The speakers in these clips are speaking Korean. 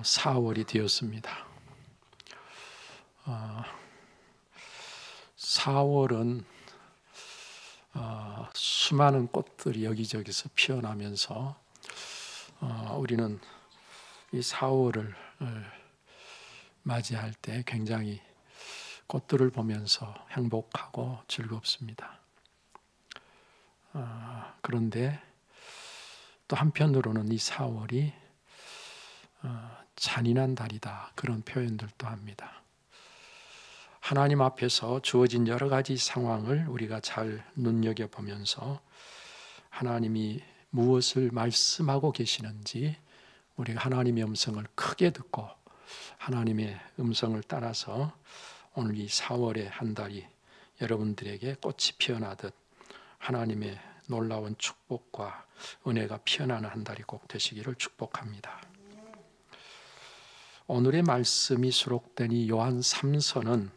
4월이 되었습니다. 4월은 수많은 꽃들이 여기저기서 피어나면서 우리는 이 4월을 맞이할 때 굉장히 꽃들을 보면서 행복하고 즐겁습니다. 그런데 또 한편으로는 이 4월이 잔인한 달이다, 그런 표현들도 합니다. 하나님 앞에서 주어진 여러 가지 상황을 우리가 잘 눈여겨보면서 하나님이 무엇을 말씀하고 계시는지 우리가 하나님의 음성을 크게 듣고 하나님의 음성을 따라서 오늘 이 4월의 한 달이 여러분들에게 꽃이 피어나듯 하나님의 놀라운 축복과 은혜가 피어나는 한 달이 꼭 되시기를 축복합니다. 오늘의 말씀이 수록된 이 요한 3서는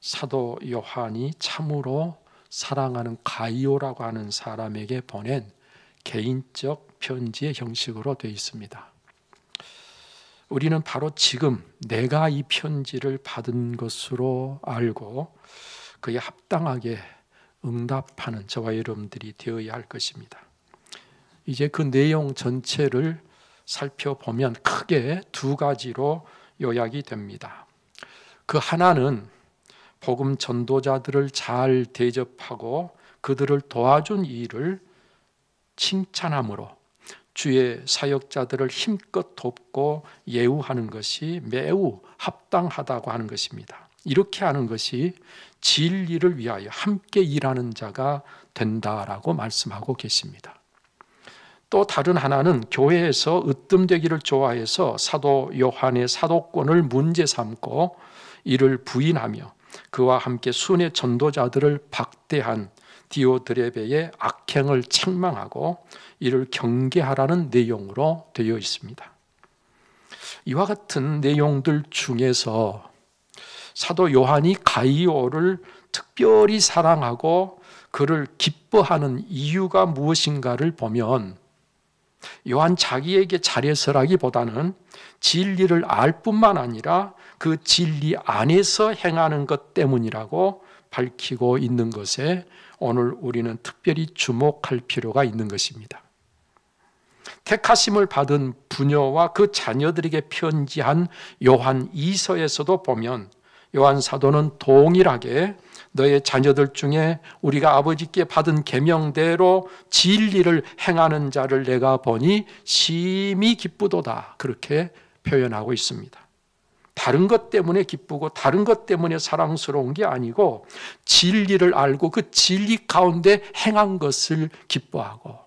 사도 요한이 참으로 사랑하는 가이오라고 하는 사람에게 보낸 개인적 편지의 형식으로 되어 있습니다. 우리는 바로 지금 내가 이 편지를 받은 것으로 알고 그에 합당하게 응답하는 저와 여러분들이 되어야 할 것입니다. 이제 그 내용 전체를 살펴보면 크게 두 가지로 요약이 됩니다. 그 하나는 복음 전도자들을 잘 대접하고 그들을 도와준 일을 칭찬함으로 주의 사역자들을 힘껏 돕고 예우하는 것이 매우 합당하다고 하는 것입니다. 이렇게 하는 것이 진리를 위하여 함께 일하는 자가 된다라고 말씀하고 계십니다. 또 다른 하나는 교회에서 으뜸되기를 좋아해서 사도 요한의 사도권을 문제 삼고 이를 부인하며 그와 함께 순회 전도자들을 박대한 디오드레베의 악행을 책망하고 이를 경계하라는 내용으로 되어 있습니다. 이와 같은 내용들 중에서 사도 요한이 가이오를 특별히 사랑하고 그를 기뻐하는 이유가 무엇인가를 보면 요한 자기에게 잘해서라기보다는 진리를 알 뿐만 아니라 그 진리 안에서 행하는 것 때문이라고 밝히고 있는 것에 오늘 우리는 특별히 주목할 필요가 있는 것입니다. 택하심을 받은 부녀와 그 자녀들에게 편지한 요한 2서에서도 보면 요한 사도는 동일하게 너의 자녀들 중에 우리가 아버지께 받은 계명대로 진리를 행하는 자를 내가 보니 심히 기쁘도다, 그렇게 표현하고 있습니다. 다른 것 때문에 기쁘고 다른 것 때문에 사랑스러운 게 아니고 진리를 알고 그 진리 가운데 행한 것을 기뻐하고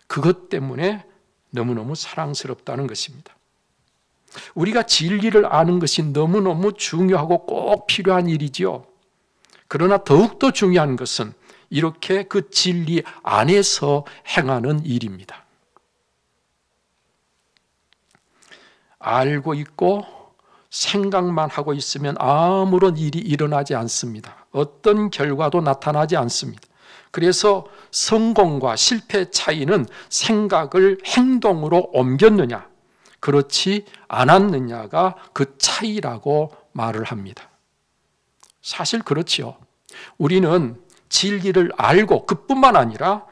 그것 때문에 너무너무 사랑스럽다는 것입니다. 우리가 진리를 아는 것이 너무너무 중요하고 꼭 필요한 일이지요. 그러나 더욱더 중요한 것은 이렇게 그 진리 안에서 행하는 일입니다. 알고 있고 생각만 하고 있으면 아무런 일이 일어나지 않습니다. 어떤 결과도 나타나지 않습니다. 그래서 성공과 실패 차이는 생각을 행동으로 옮겼느냐, 그렇지 않았느냐가 그 차이라고 말을 합니다. 사실 그렇지요. 우리는 진리를 알고 그뿐만 아니라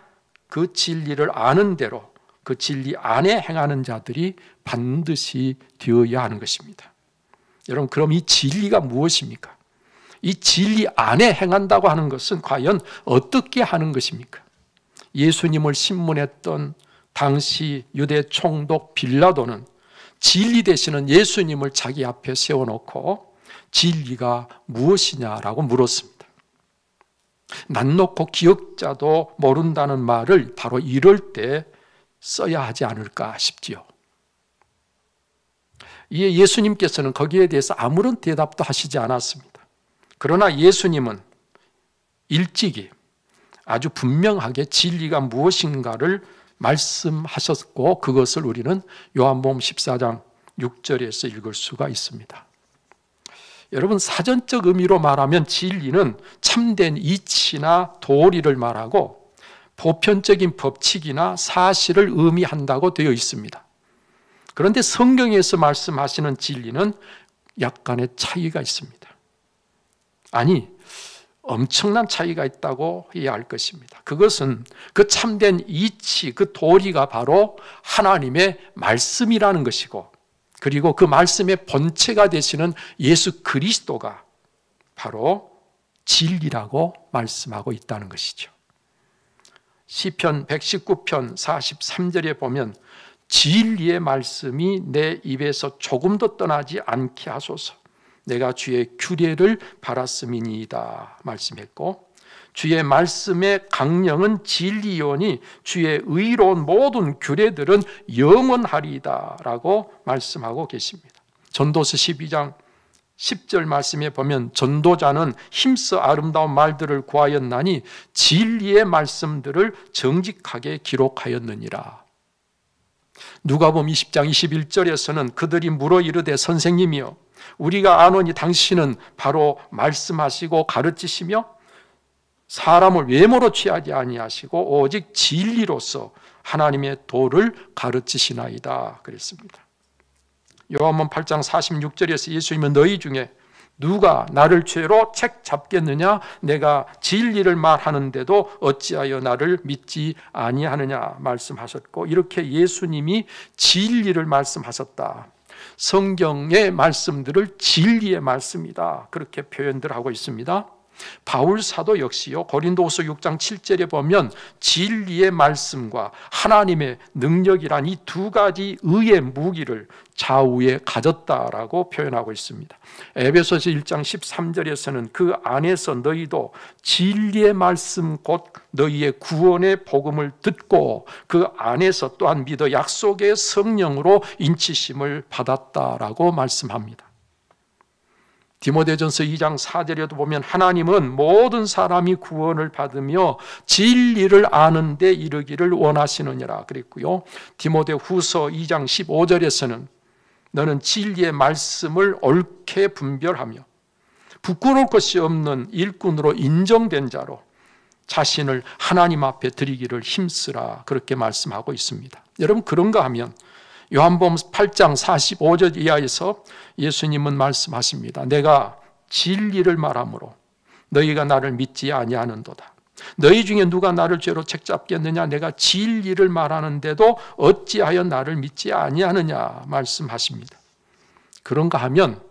그 진리를 아는 대로 그 진리 안에 행하는 자들이 반드시 되어야 하는 것입니다. 여러분, 그럼 이 진리가 무엇입니까? 이 진리 안에 행한다고 하는 것은 과연 어떻게 하는 것입니까? 예수님을 신문했던 당시 유대 총독 빌라도는 진리 되시는 예수님을 자기 앞에 세워놓고 진리가 무엇이냐라고 물었습니다. 난 놓고 기억자도 모른다는 말을 바로 이럴 때 써야 하지 않을까 싶지요. 이에 예수님께서는 거기에 대해서 아무런 대답도 하시지 않았습니다. 그러나 예수님은 일찍이 아주 분명하게 진리가 무엇인가를 말씀하셨고 그것을 우리는 요한복음 14장 6절에서 읽을 수가 있습니다. 여러분, 사전적 의미로 말하면 진리는 참된 이치나 도리를 말하고 보편적인 법칙이나 사실을 의미한다고 되어 있습니다. 그런데 성경에서 말씀하시는 진리는 약간의 차이가 있습니다. 아니, 엄청난 차이가 있다고 해야 할 것입니다. 그것은 그 참된 이치, 그 도리가 바로 하나님의 말씀이라는 것이고, 그리고 그 말씀의 본체가 되시는 예수 그리스도가 바로 진리라고 말씀하고 있다는 것이죠. 시편 119편 43절에 보면 진리의 말씀이 내 입에서 조금도 떠나지 않게 하소서. 내가 주의 규례를 바랐음이니이다 말씀했고, 주의 말씀의 강령은 진리요니 주의 의로운 모든 규례들은 영원하리이다 라고 말씀하고 계십니다. 전도서 12장 10절 말씀에 보면 전도자는 힘써 아름다운 말들을 구하였나니 진리의 말씀들을 정직하게 기록하였느니라. 누가복음 20장 21절에서는 그들이 물어 이르되 선생님이여, 우리가 아노니 당신은 바로 말씀하시고 가르치시며 사람을 외모로 취하지 아니하시고 오직 진리로서 하나님의 도를 가르치시나이다 그랬습니다. 요한복음 8장 46절에서 예수님은 너희 중에 누가 나를 죄로 책 잡겠느냐? 내가 진리를 말하는데도 어찌하여 나를 믿지 아니하느냐 말씀하셨고, 이렇게 예수님이 진리를 말씀하셨다. 성경의 말씀들을 진리의 말씀이다, 그렇게 표현들 하고 있습니다. 바울 사도 역시요, 고린도후서 6장 7절에 보면 진리의 말씀과 하나님의 능력이란 이 두 가지 의의 무기를 좌우에 가졌다라고 표현하고 있습니다. 에베소서 1장 13절에서는 그 안에서 너희도 진리의 말씀 곧 너희의 구원의 복음을 듣고 그 안에서 또한 믿어 약속의 성령으로 인치심을 받았다라고 말씀합니다. 디모데전서 2장 4절에도 보면 하나님은 모든 사람이 구원을 받으며 진리를 아는 데 이르기를 원하시느니라 그랬고요. 디모데후서 2장 15절에서는 너는 진리의 말씀을 옳게 분별하며 부끄러울 것이 없는 일꾼으로 인정된 자로 자신을 하나님 앞에 드리기를 힘쓰라, 그렇게 말씀하고 있습니다. 여러분, 그런가 하면 요한복음 8장 45절 이하에서 예수님은 말씀하십니다. 내가 진리를 말하므로 너희가 나를 믿지 아니하는도다. 너희 중에 누가 나를 죄로 책잡겠느냐? 내가 진리를 말하는데도 어찌하여 나를 믿지 아니하느냐 말씀하십니다. 그런가 하면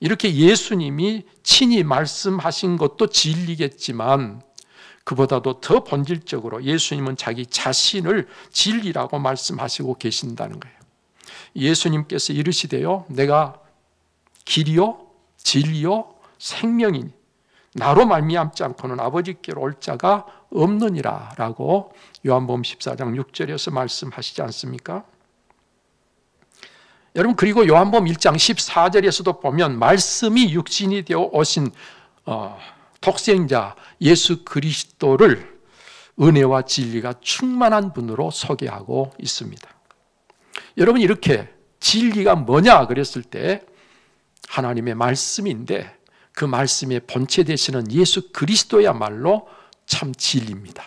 이렇게 예수님이 친히 말씀하신 것도 진리겠지만 그보다도 더 본질적으로 예수님은 자기 자신을 진리라고 말씀하시고 계신다는 거예요. 예수님께서 이르시되요 내가 길이요 진리요 생명이니 나로 말미암지 않고는 아버지께로 올 자가 없느니라 라고 요한복음 14장 6절에서 말씀하시지 않습니까? 여러분, 그리고 요한복음 1장 14절에서도 보면 말씀이 육신이 되어 오신 독생자 예수 그리스도를 은혜와 진리가 충만한 분으로 소개하고 있습니다. 여러분, 이렇게 진리가 뭐냐 그랬을 때 하나님의 말씀인데 그 말씀의 본체 되시는 예수 그리스도야말로 참 진리입니다.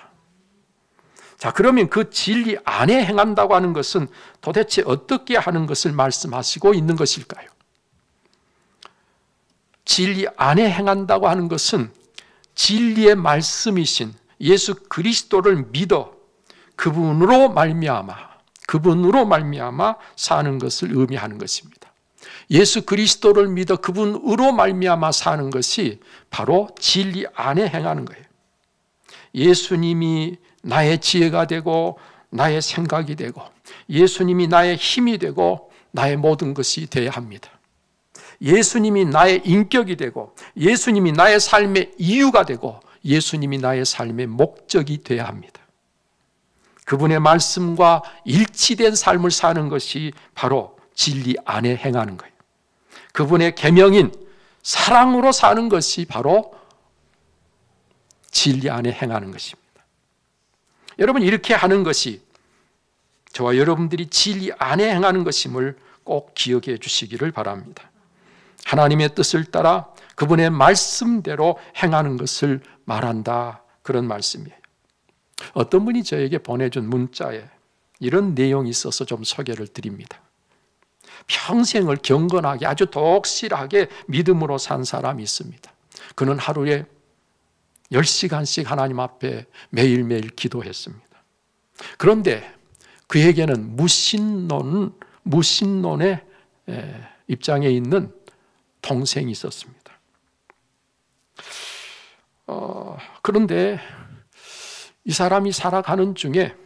자, 그러면 그 진리 안에 행한다고 하는 것은 도대체 어떻게 하는 것을 말씀하시고 있는 것일까요? 진리 안에 행한다고 하는 것은 진리의 말씀이신 예수 그리스도를 믿어 그분으로 말미암아 사는 것을 의미하는 것입니다. 예수 그리스도를 믿어 그분으로 말미암아 사는 것이 바로 진리 안에 행하는 거예요. 예수님이 나의 지혜가 되고 나의 생각이 되고 예수님이 나의 힘이 되고 나의 모든 것이 되어야 합니다. 예수님이 나의 인격이 되고 예수님이 나의 삶의 이유가 되고 예수님이 나의 삶의 목적이 되어야 합니다. 그분의 말씀과 일치된 삶을 사는 것이 바로 진리 안에 행하는 거예요. 그분의 계명인 사랑으로 사는 것이 바로 진리 안에 행하는 것입니다. 여러분, 이렇게 하는 것이 저와 여러분들이 진리 안에 행하는 것임을 꼭 기억해 주시기를 바랍니다. 하나님의 뜻을 따라 그분의 말씀대로 행하는 것을 말한다, 그런 말씀이에요. 어떤 분이 저에게 보내준 문자에 이런 내용이 있어서 좀 소개를 드립니다. 평생을 경건하게 아주 독실하게 믿음으로 산 사람이 있습니다. 그는 하루에 10시간씩 하나님 앞에 매일매일 기도했습니다. 그런데 그에게는 무신론의 입장에 있는 동생이 있었습니다. 그런데 이 사람이 살아가는 중에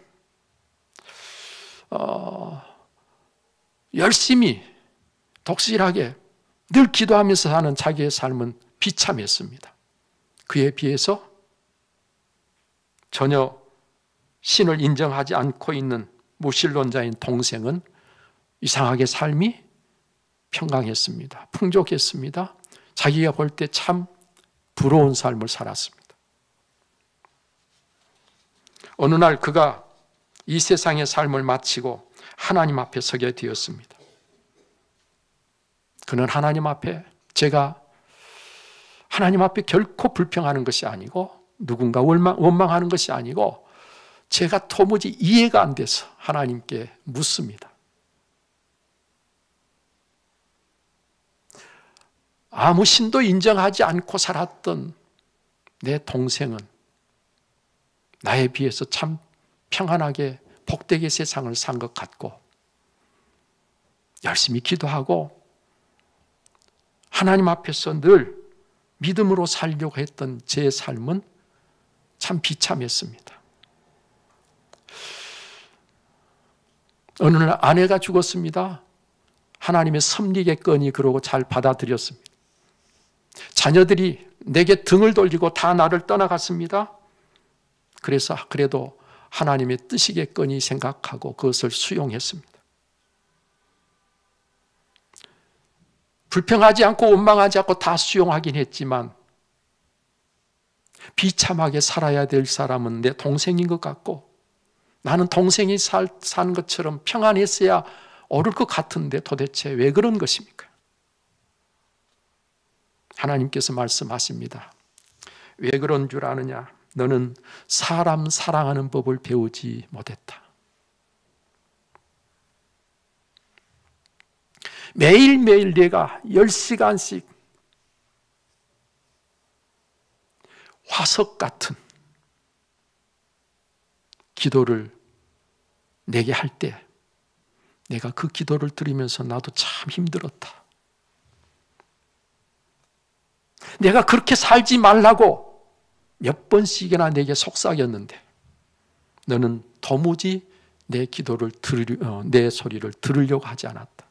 열심히 독실하게 늘 기도하면서 사는 자기의 삶은 비참했습니다. 그에 비해서 전혀 신을 인정하지 않고 있는 무신론자인 동생은 이상하게 삶이 평강했습니다. 풍족했습니다. 자기가 볼 때 참 부러운 삶을 살았습니다. 어느 날 그가 이 세상의 삶을 마치고 하나님 앞에 서게 되었습니다. 그는 하나님 앞에, 제가 하나님 앞에 결코 불평하는 것이 아니고 누군가 원망하는 것이 아니고 제가 도무지 이해가 안 돼서 하나님께 묻습니다. 아무 신도 인정하지 않고 살았던 내 동생은 나에 비해서 참 평안하게 복되게 세상을 산 것 같고 열심히 기도하고 하나님 앞에서 늘 믿음으로 살려고 했던 제 삶은 참 비참했습니다. 어느 날 아내가 죽었습니다. 하나님의 섭리의 건이 그러고 잘 받아들였습니다. 자녀들이 내게 등을 돌리고 다 나를 떠나갔습니다. 그래서 그래도 하나님의 뜻이겠거니 생각하고 그것을 수용했습니다. 불평하지 않고 원망하지 않고 다 수용하긴 했지만 비참하게 살아야 될 사람은 내 동생인 것 같고 나는 동생이 산 것처럼 평안했어야 옳을 것 같은데 도대체 왜 그런 것입니까? 하나님께서 말씀하십니다. 왜 그런 줄 아느냐? 너는 사람 사랑하는 법을 배우지 못했다. 매일매일 내가 10시간씩 화석 같은 기도를 내게 할 때 내가 그 기도를 들으면서 나도 참 힘들었다. 내가 그렇게 살지 말라고 몇 번씩이나 내게 속삭였는데 너는 도무지 내 기도를 내 소리를 들으려고 하지 않았다.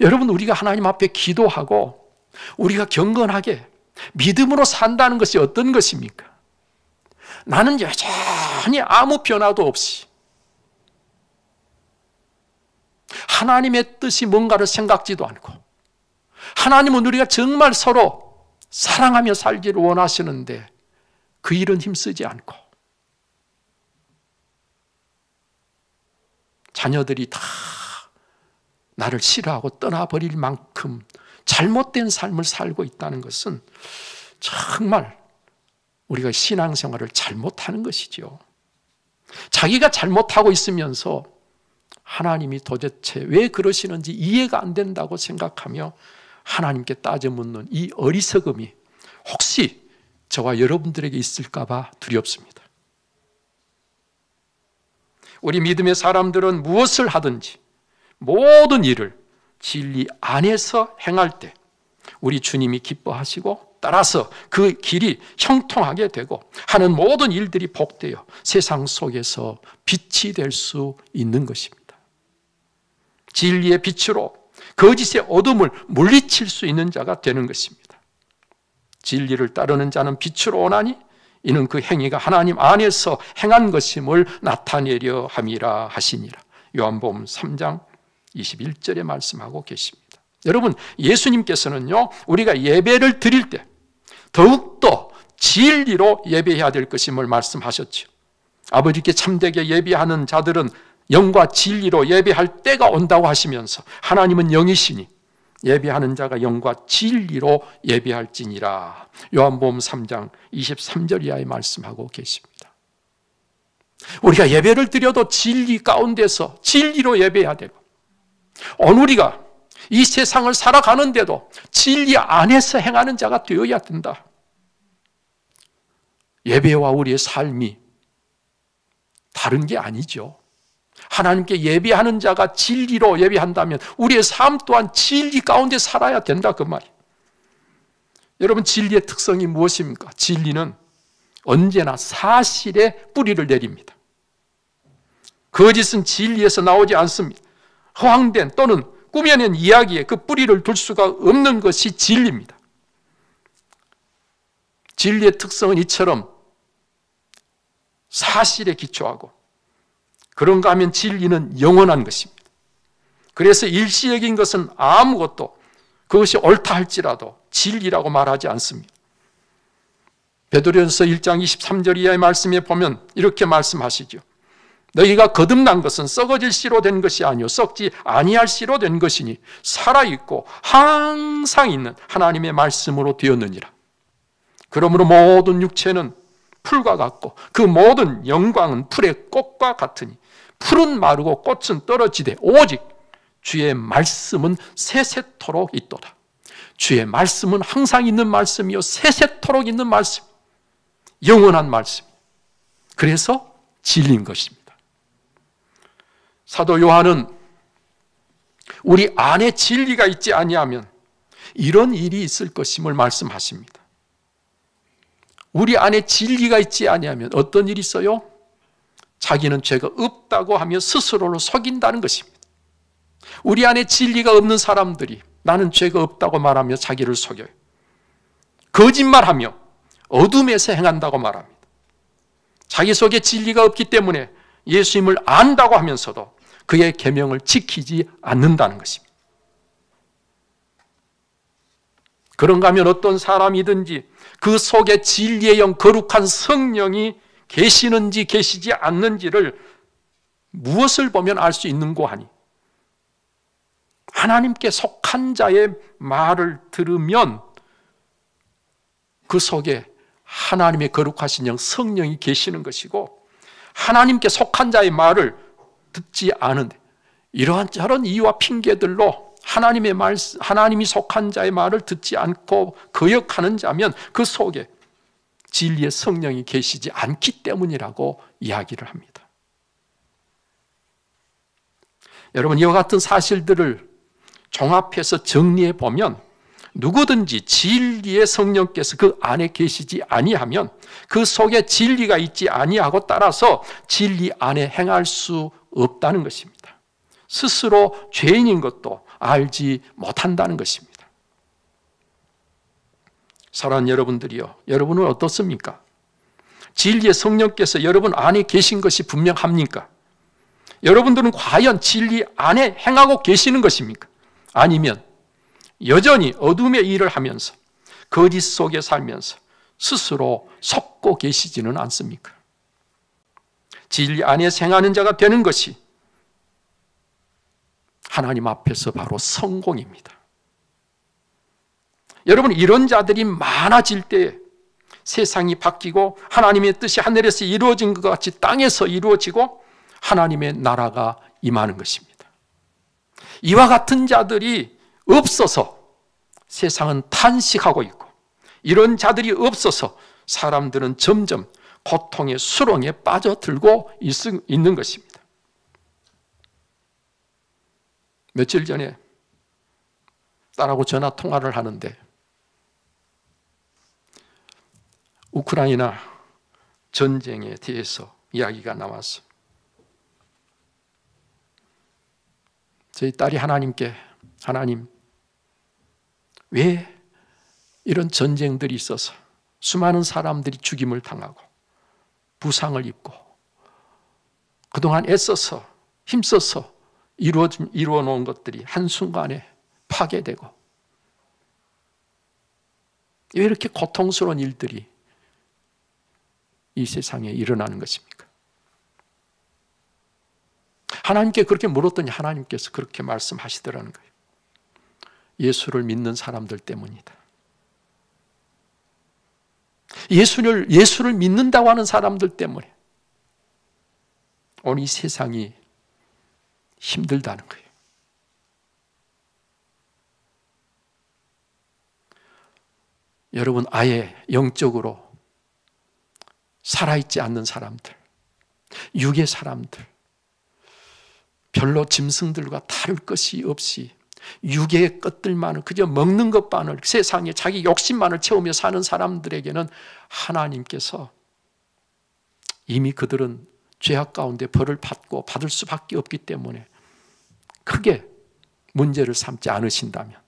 여러분, 우리가 하나님 앞에 기도하고 우리가 경건하게 믿음으로 산다는 것이 어떤 것입니까? 나는 여전히 아무 변화도 없이 하나님의 뜻이 뭔가를 생각지도 않고 하나님은 우리가 정말 서로 사랑하며 살기를 원하시는데 그 일은 힘쓰지 않고 자녀들이 다 나를 싫어하고 떠나버릴 만큼 잘못된 삶을 살고 있다는 것은 정말 우리가 신앙생활을 잘못하는 것이죠. 자기가 잘못하고 있으면서 하나님이 도대체 왜 그러시는지 이해가 안 된다고 생각하며 하나님께 따져 묻는 이 어리석음이 혹시 저와 여러분들에게 있을까 봐 두렵습니다. 우리 믿음의 사람들은 무엇을 하든지 모든 일을 진리 안에서 행할 때 우리 주님이 기뻐하시고 따라서 그 길이 형통하게 되고 하는 모든 일들이 복되어 세상 속에서 빛이 될 수 있는 것입니다. 진리의 빛으로 거짓의 어둠을 물리칠 수 있는 자가 되는 것입니다. 진리를 따르는 자는 빛으로 오나니 이는 그 행위가 하나님 안에서 행한 것임을 나타내려 함이라 하시니라. 요한복음 3장 21절에 말씀하고 계십니다. 여러분, 예수님께서는요, 우리가 예배를 드릴 때 더욱더 진리로 예배해야 될 것임을 말씀하셨죠. 아버지께 참되게 예배하는 자들은 영과 진리로 예배할 때가 온다고 하시면서 하나님은 영이시니 예배하는 자가 영과 진리로 예배할지니라. 요한복음 3장 23절 이하에 말씀하고 계십니다. 우리가 예배를 드려도 진리 가운데서 진리로 예배해야 되고, 오늘 우리가 이 세상을 살아가는데도 진리 안에서 행하는 자가 되어야 된다. 예배와 우리의 삶이 다른 게 아니죠. 하나님께 예배하는 자가 진리로 예배한다면 우리의 삶 또한 진리 가운데 살아야 된다, 그 말이에요. 여러분, 진리의 특성이 무엇입니까? 진리는 언제나 사실에 뿌리를 내립니다. 거짓은 진리에서 나오지 않습니다. 허황된 또는 꾸며낸 이야기에 그 뿌리를 둘 수가 없는 것이 진리입니다. 진리의 특성은 이처럼 사실에 기초하고, 그런가 하면 진리는 영원한 것입니다. 그래서 일시적인 것은 아무것도 그것이 옳다 할지라도 진리라고 말하지 않습니다. 베드로전서 1장 23절 이하의 말씀에 보면 이렇게 말씀하시죠. 너희가 거듭난 것은 썩어질 씨로 된 것이 아니요 썩지 아니할 씨로 된 것이니 살아있고 항상 있는 하나님의 말씀으로 되었느니라. 그러므로 모든 육체는 풀과 같고 그 모든 영광은 풀의 꽃과 같으니 풀은 마르고 꽃은 떨어지되 오직 주의 말씀은 세세토록 있도다. 주의 말씀은 항상 있는 말씀이요 세세토록 있는 말씀, 영원한 말씀. 그래서 진리인 것입니다. 사도 요한은 우리 안에 진리가 있지 아니하면 이런 일이 있을 것임을 말씀하십니다. 우리 안에 진리가 있지 아니하면 어떤 일이 있어요? 자기는 죄가 없다고 하며 스스로를 속인다는 것입니다. 우리 안에 진리가 없는 사람들이 나는 죄가 없다고 말하며 자기를 속여요. 거짓말하며 어둠에서 행한다고 말합니다. 자기 속에 진리가 없기 때문에 예수님을 안다고 하면서도 그의 계명을 지키지 않는다는 것입니다. 그런가 하면 어떤 사람이든지 그 속에 진리의 영 거룩한 성령이 계시는지 계시지 않는지를 무엇을 보면 알 수 있는고 하니, 하나님께 속한 자의 말을 들으면 그 속에 하나님의 거룩하신 영 성령이 계시는 것이고, 하나님께 속한 자의 말을 듣지 않은데 이러한 저런 이유와 핑계들로 하나님이 속한 자의 말을 듣지 않고 거역하는 자면 그 속에 진리의 성령이 계시지 않기 때문이라고 이야기를 합니다. 여러분, 이와 같은 사실들을 종합해서 정리해 보면 누구든지 진리의 성령께서 그 안에 계시지 아니하면 그 속에 진리가 있지 아니하고 따라서 진리 안에 행할 수 없다는 것입니다. 스스로 죄인인 것도 알지 못한다는 것입니다. 사랑하는 여러분들이요, 여러분은 어떻습니까? 진리의 성령께서 여러분 안에 계신 것이 분명합니까? 여러분들은 과연 진리 안에 행하고 계시는 것입니까? 아니면 여전히 어둠의 일을 하면서 거짓 속에 살면서 스스로 속고 계시지는 않습니까? 진리 안에 행하는 자가 되는 것이 하나님 앞에서 바로 성공입니다. 여러분, 이런 자들이 많아질 때 세상이 바뀌고 하나님의 뜻이 하늘에서 이루어진 것 같이 땅에서 이루어지고 하나님의 나라가 임하는 것입니다. 이와 같은 자들이 없어서 세상은 탄식하고 있고, 이런 자들이 없어서 사람들은 점점 고통의 수렁에 빠져들고 있는 것입니다. 며칠 전에 딸하고 전화 통화를 하는데 우크라이나 전쟁에 대해서 이야기가 나왔어. 저희 딸이 하나님께, 하나님, 왜 이런 전쟁들이 있어서 수많은 사람들이 죽임을 당하고 부상을 입고 그동안 애써서 힘써서 이루어 놓은 것들이 한순간에 파괴되고 왜 이렇게 고통스러운 일들이 이 세상에 일어나는 것입니까? 하나님께 그렇게 물었더니 하나님께서 그렇게 말씀하시더라는 거예요. 예수를 믿는 사람들 때문이다. 예수를 믿는다고 하는 사람들 때문에 오늘 이 세상이 힘들다는 거예요. 여러분, 아예 영적으로 살아있지 않는 사람들, 육의 사람들, 별로 짐승들과 다를 것이 없이 육의 것들만을 그저 먹는 것만을, 세상에 자기 욕심만을 채우며 사는 사람들에게는 하나님께서 이미 그들은 죄악 가운데 벌을 받고 받을 수밖에 없기 때문에 크게 문제를 삼지 않으신다면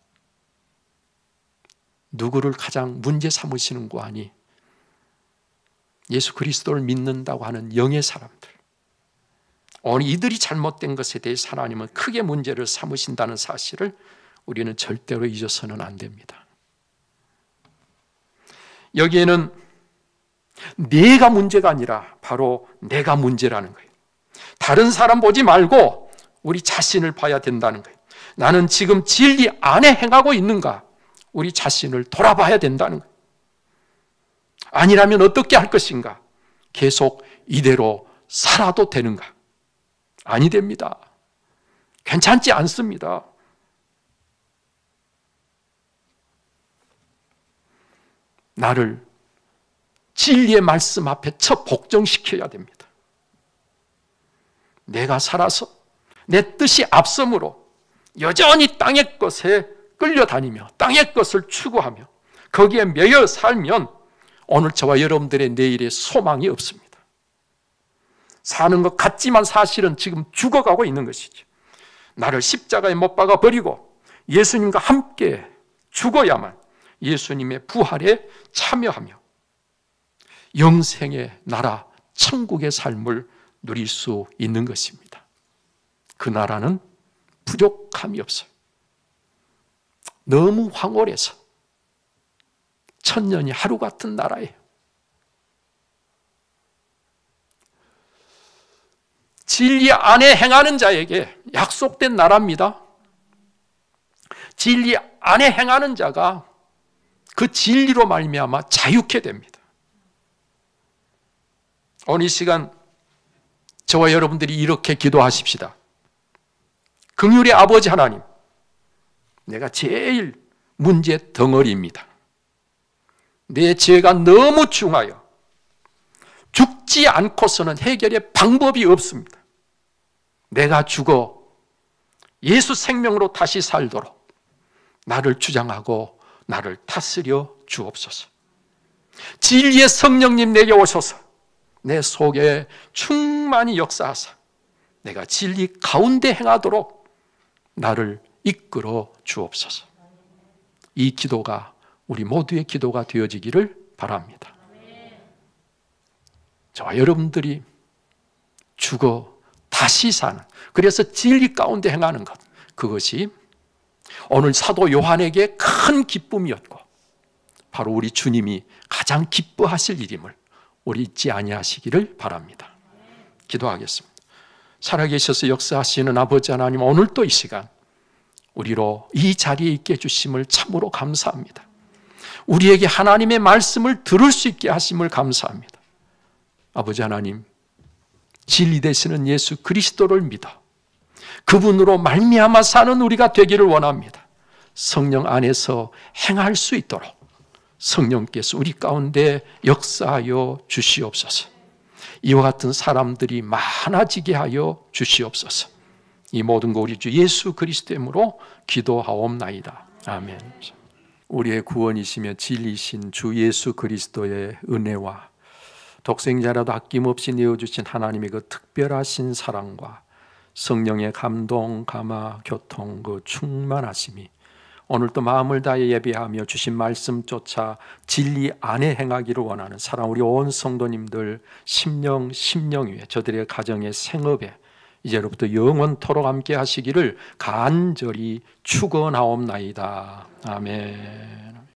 누구를 가장 문제 삼으시는 거 아니? 예수 그리스도를 믿는다고 하는 영의 사람들, 오늘 이들이 잘못된 것에 대해서 하나님은 크게 문제를 삼으신다는 사실을 우리는 절대로 잊어서는 안 됩니다. 여기에는 내가 문제가 아니라 바로 내가 문제라는 거예요. 다른 사람 보지 말고 우리 자신을 봐야 된다는 거예요. 나는 지금 진리 안에 행하고 있는가? 우리 자신을 돌아봐야 된다는 거예요. 아니라면 어떻게 할 것인가? 계속 이대로 살아도 되는가? 아니 됩니다. 괜찮지 않습니다. 나를 진리의 말씀 앞에 첫 복종시켜야 됩니다. 내가 살아서 내 뜻이 앞섬으로 여전히 땅의 것에 끌려다니며 땅의 것을 추구하며 거기에 매여 살면 오늘 저와 여러분들의 내일에 소망이 없습니다. 사는 것 같지만 사실은 지금 죽어가고 있는 것이죠. 나를 십자가에 못 박아 버리고 예수님과 함께 죽어야만 예수님의 부활에 참여하며 영생의 나라, 천국의 삶을 누릴 수 있는 것입니다. 그 나라는 부족함이 없어요. 너무 황홀해서 천년이 하루 같은 나라예요. 진리 안에 행하는 자에게 약속된 나라입니다. 진리 안에 행하는 자가 그 진리로 말미암아 자유케 됩니다. 오늘 이 시간 저와 여러분들이 이렇게 기도하십시다. 긍휼의 아버지 하나님, 내가 제일 문제 덩어리입니다. 내 죄가 너무 중하여 죽지 않고서는 해결의 방법이 없습니다. 내가 죽어 예수 생명으로 다시 살도록 나를 주장하고 나를 다스려 주옵소서. 진리의 성령님 내게 오셔서 내 속에 충만히 역사하사 내가 진리 가운데 행하도록 나를 이끌어 주옵소서. 이 기도가 우리 모두의 기도가 되어지기를 바랍니다. 저와 여러분들이 죽어 다시 사는, 그래서 진리 가운데 행하는 것, 그것이 오늘 사도 요한에게 큰 기쁨이었고 바로 우리 주님이 가장 기뻐하실 일임을 우리 잊지 아니하시기를 바랍니다. 기도하겠습니다. 살아계셔서 역사하시는 아버지 하나님, 오늘도 이 시간 우리로 이 자리에 있게 해주심을 참으로 감사합니다. 우리에게 하나님의 말씀을 들을 수 있게 하심을 감사합니다. 아버지 하나님, 진리 되시는 예수 그리스도를 믿어 그분으로 말미암아 사는 우리가 되기를 원합니다. 성령 안에서 행할 수 있도록 성령께서 우리 가운데 역사하여 주시옵소서. 이와 같은 사람들이 많아지게 하여 주시옵소서. 이 모든 거 우리 주 예수 그리스도의 이름으로 기도하옵나이다. 아멘. 우리의 구원이시며 진리이신 주 예수 그리스도의 은혜와 독생자라도 아낌없이 내어주신 하나님의 그 특별하신 사랑과 성령의 감동, 감화, 교통, 그 충만하심이 오늘도 마음을 다해 예배하며 주신 말씀 쫓아 진리 안에 행하기를 원하는 사랑 우리 온 성도님들 심령 위에 저들의 가정의 생업에 이제로부터 영원토록 함께 하시기를 간절히 축원하옵나이다. 아멘.